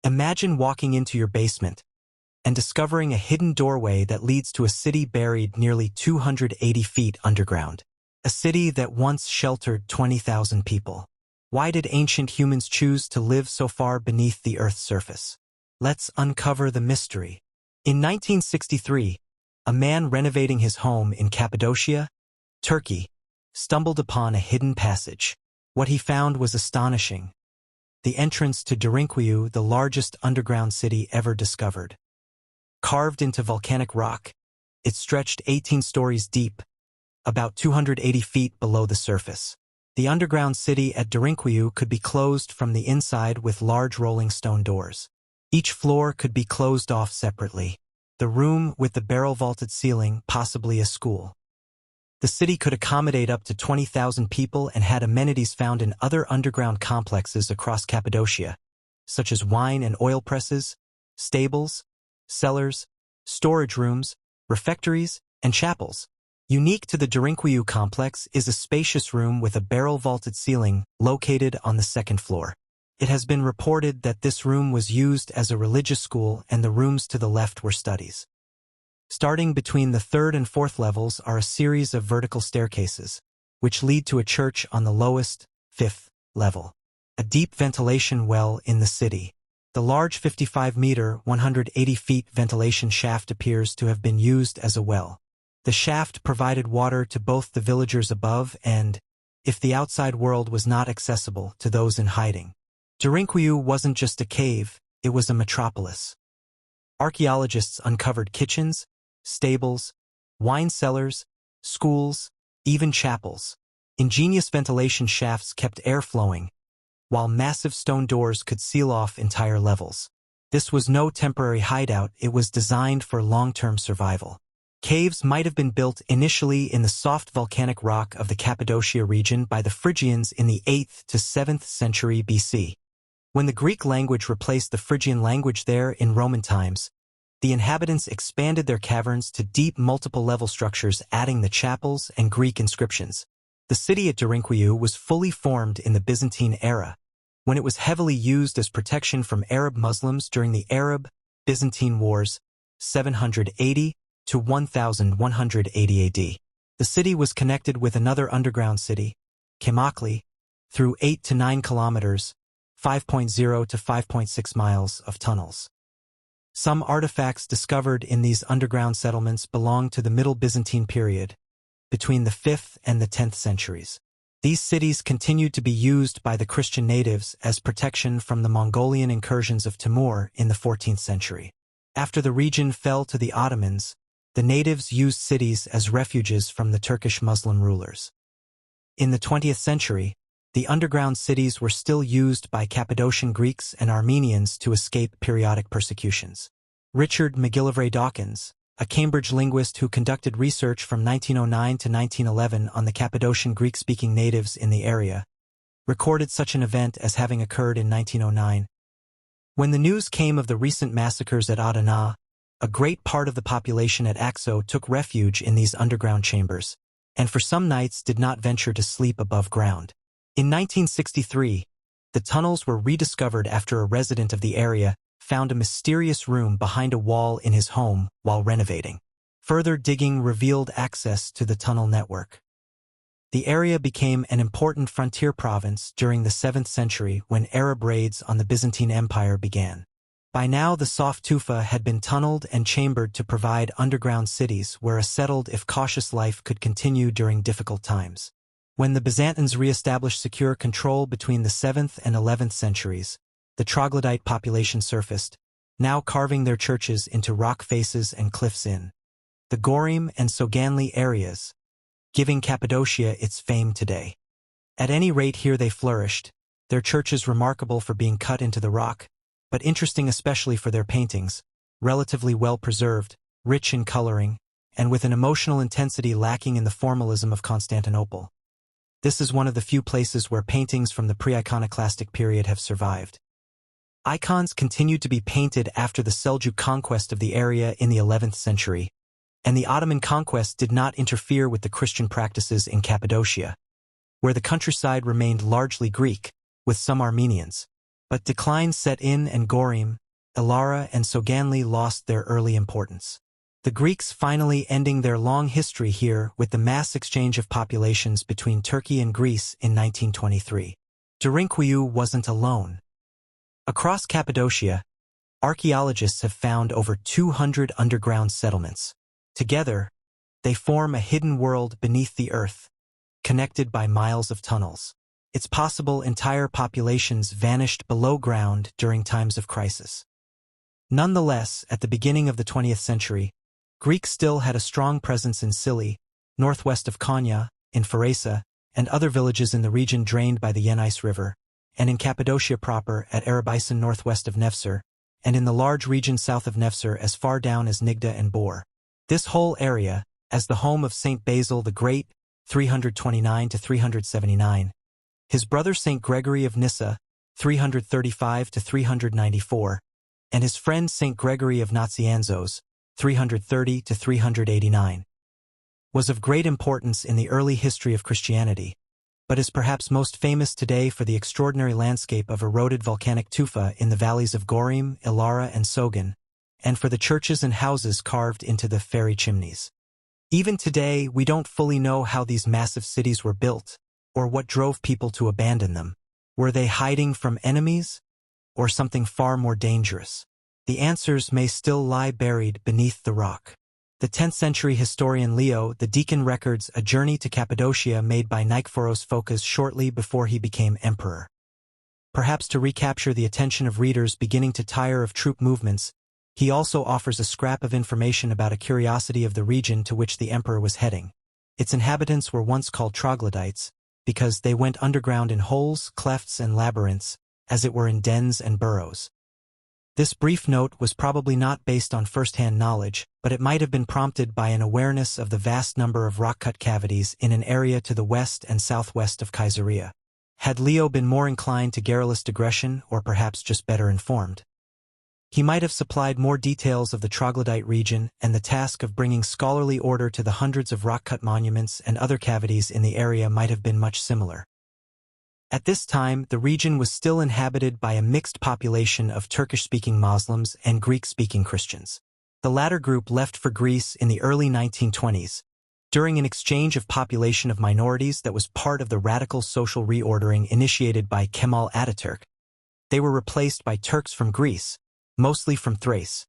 Imagine walking into your basement and discovering a hidden doorway that leads to a city buried nearly 280 feet underground. A city that once sheltered 20,000 people. Why did ancient humans choose to live so far beneath the Earth's surface? Let's uncover the mystery. In 1963, a man renovating his home in Cappadocia, Turkey, stumbled upon a hidden passage. What he found was astonishing. The entrance to Derinkuyu, the largest underground city ever discovered. Carved into volcanic rock, it stretched 18 stories deep, about 280 feet below the surface. The underground city at Derinkuyu could be closed from the inside with large rolling stone doors. Each floor could be closed off separately. The room with the barrel-vaulted ceiling, possibly a school. The city could accommodate up to 20,000 people and had amenities found in other underground complexes across Cappadocia, such as wine and oil presses, stables, cellars, storage rooms, refectories, and chapels. Unique to the Derinkuyu complex is a spacious room with a barrel-vaulted ceiling located on the second floor. It has been reported that this room was used as a religious school and the rooms to the left were studies. Starting between the third and fourth levels are a series of vertical staircases, which lead to a church on the lowest, fifth, level. A deep ventilation well in the city. The large 55-meter, 180 feet ventilation shaft appears to have been used as a well. The shaft provided water to both the villagers above and, if the outside world was not accessible, to those in hiding. Derinkuyu wasn't just a cave, it was a metropolis. Archaeologists uncovered kitchens, stables, wine cellars, schools, even chapels. Ingenious ventilation shafts kept air flowing, while massive stone doors could seal off entire levels. This was no temporary hideout, it was designed for long-term survival. Caves might have been built initially in the soft volcanic rock of the Cappadocia region by the Phrygians in the 8th to 7th century BC. When the Greek language replaced the Phrygian language there in Roman times, the inhabitants expanded their caverns to deep multiple-level structures, adding the chapels and Greek inscriptions. The city at Derinkuyu was fully formed in the Byzantine era, when it was heavily used as protection from Arab Muslims during the Arab-Byzantine Wars, 780 to 1180 AD. The city was connected with another underground city, Cappadocia, through 8 to 9 kilometers, 5.0 to 5.6 miles of tunnels. Some artifacts discovered in these underground settlements belong to the Middle Byzantine period, between the 5th and the 10th centuries. These cities continued to be used by the Christian natives as protection from the Mongolian incursions of Timur in the 14th century. After the region fell to the Ottomans, the natives used cities as refuges from the Turkish Muslim rulers. In the 20th century, the underground cities were still used by Cappadocian Greeks and Armenians to escape periodic persecutions. Richard McGillivray Dawkins, a Cambridge linguist who conducted research from 1909 to 1911 on the Cappadocian Greek-speaking natives in the area, recorded such an event as having occurred in 1909. When the news came of the recent massacres at Adana, a great part of the population at Axo took refuge in these underground chambers, and for some nights did not venture to sleep above ground. In 1963, the tunnels were rediscovered after a resident of the area found a mysterious room behind a wall in his home while renovating. Further digging revealed access to the tunnel network. The area became an important frontier province during the 7th century when Arab raids on the Byzantine Empire began. By now, the soft tufa had been tunneled and chambered to provide underground cities where a settled if cautious life could continue during difficult times. When the Byzantines re-established secure control between the 7th and 11th centuries, the troglodyte population surfaced, now carving their churches into rock faces and cliffs in the Gorim and Soganli areas, giving Cappadocia its fame today. At any rate, here they flourished, their churches remarkable for being cut into the rock, but interesting especially for their paintings, relatively well preserved, rich in coloring, and with an emotional intensity lacking in the formalism of Constantinople. This is one of the few places where paintings from the pre-iconoclastic period have survived. Icons continued to be painted after the Seljuk conquest of the area in the 11th century, and the Ottoman conquest did not interfere with the Christian practices in Cappadocia, where the countryside remained largely Greek, with some Armenians. But decline set in and Gorim, Ilara and Soganli lost their early importance. The Greeks finally ending their long history here with the mass exchange of populations between Turkey and Greece in 1923. Derinkuyu wasn't alone. Across Cappadocia, archaeologists have found over 200 underground settlements. Together, they form a hidden world beneath the earth, connected by miles of tunnels. It's possible entire populations vanished below ground during times of crisis. Nonetheless, at the beginning of the 20th century, Greeks still had a strong presence in Scilly, northwest of Konya, in Pharasa, and other villages in the region drained by the Yenis River, and in Cappadocia proper at Arabyson northwest of Nevşehir, and in the large region south of Nevşehir as far down as Nigda and Bor. This whole area, as the home of Saint Basil the Great, 329 to 379, his brother Saint Gregory of Nyssa, 335 to 394, and his friend Saint Gregory of Nazianzos, 330 to 389, was of great importance in the early history of Christianity, but is perhaps most famous today for the extraordinary landscape of eroded volcanic tufa in the valleys of Gorim, Ilara, and Sogan, and for the churches and houses carved into the fairy chimneys. Even today, we don't fully know how these massive cities were built, or what drove people to abandon them. Were they hiding from enemies, or something far more dangerous? The answers may still lie buried beneath the rock. The 10th century historian Leo the Deacon records a journey to Cappadocia made by Nikephoros Phokas shortly before he became emperor. Perhaps to recapture the attention of readers beginning to tire of troop movements, he also offers a scrap of information about a curiosity of the region to which the emperor was heading. Its inhabitants were once called troglodytes, because they went underground in holes, clefts, and labyrinths, as it were in dens and burrows. This brief note was probably not based on first-hand knowledge, but it might have been prompted by an awareness of the vast number of rock-cut cavities in an area to the west and southwest of Caesarea. Had Leo been more inclined to garrulous digression, or perhaps just better informed, he might have supplied more details of the troglodyte region and the task of bringing scholarly order to the hundreds of rock-cut monuments and other cavities in the area might have been much similar. At this time, the region was still inhabited by a mixed population of Turkish-speaking Muslims and Greek-speaking Christians. The latter group left for Greece in the early 1920s, during an exchange of population of minorities that was part of the radical social reordering initiated by Kemal Ataturk. They were replaced by Turks from Greece, mostly from Thrace.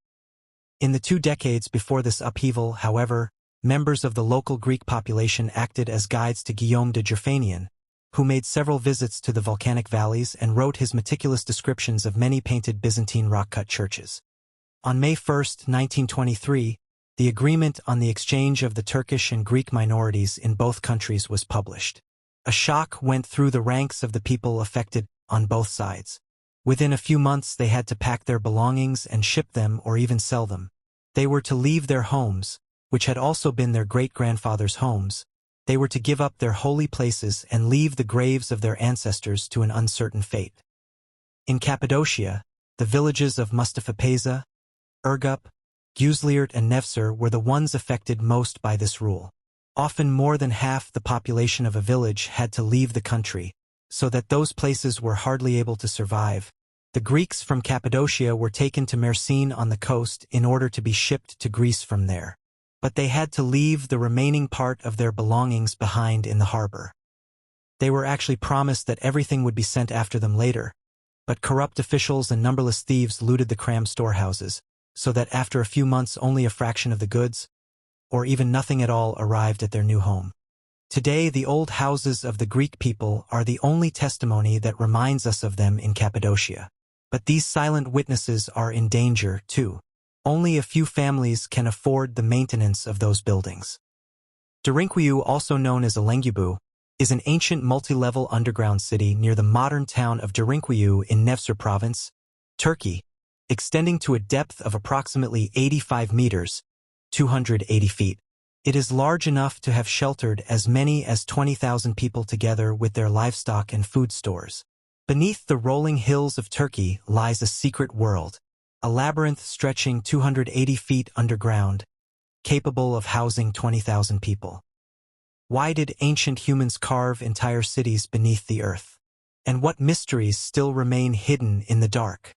In the 2 decades before this upheaval, however, members of the local Greek population acted as guides to Guillaume de Gerfanian, who made several visits to the volcanic valleys and wrote his meticulous descriptions of many painted Byzantine rock-cut churches. On May 1, 1923, the agreement on the exchange of the Turkish and Greek minorities in both countries was published. A shock went through the ranks of the people affected on both sides. Within a few months they had to pack their belongings and ship them or even sell them. They were to leave their homes, which had also been their great-grandfathers' homes. They were to give up their holy places and leave the graves of their ancestors to an uncertain fate. In Cappadocia, the villages of Mustafapeza, Urgup, Guzliert and Nevşehir were the ones affected most by this rule. Often more than half the population of a village had to leave the country, so that those places were hardly able to survive. The Greeks from Cappadocia were taken to Mersin on the coast in order to be shipped to Greece from there. But they had to leave the remaining part of their belongings behind in the harbor. They were actually promised that everything would be sent after them later, but corrupt officials and numberless thieves looted the crammed storehouses, so that after a few months only a fraction of the goods, or even nothing at all, arrived at their new home. Today, the old houses of the Greek people are the only testimony that reminds us of them in Cappadocia. But these silent witnesses are in danger, too. Only a few families can afford the maintenance of those buildings. Derinkuyu, also known as Alengubu, is an ancient multi-level underground city near the modern town of Derinkuyu in Nevşehir province, Turkey, extending to a depth of approximately 85 meters, 280 feet. It is large enough to have sheltered as many as 20,000 people together with their livestock and food stores. Beneath the rolling hills of Turkey lies a secret world, a labyrinth stretching 280 feet underground, capable of housing 20,000 people. Why did ancient humans carve entire cities beneath the earth? and what mysteries still remain hidden in the dark.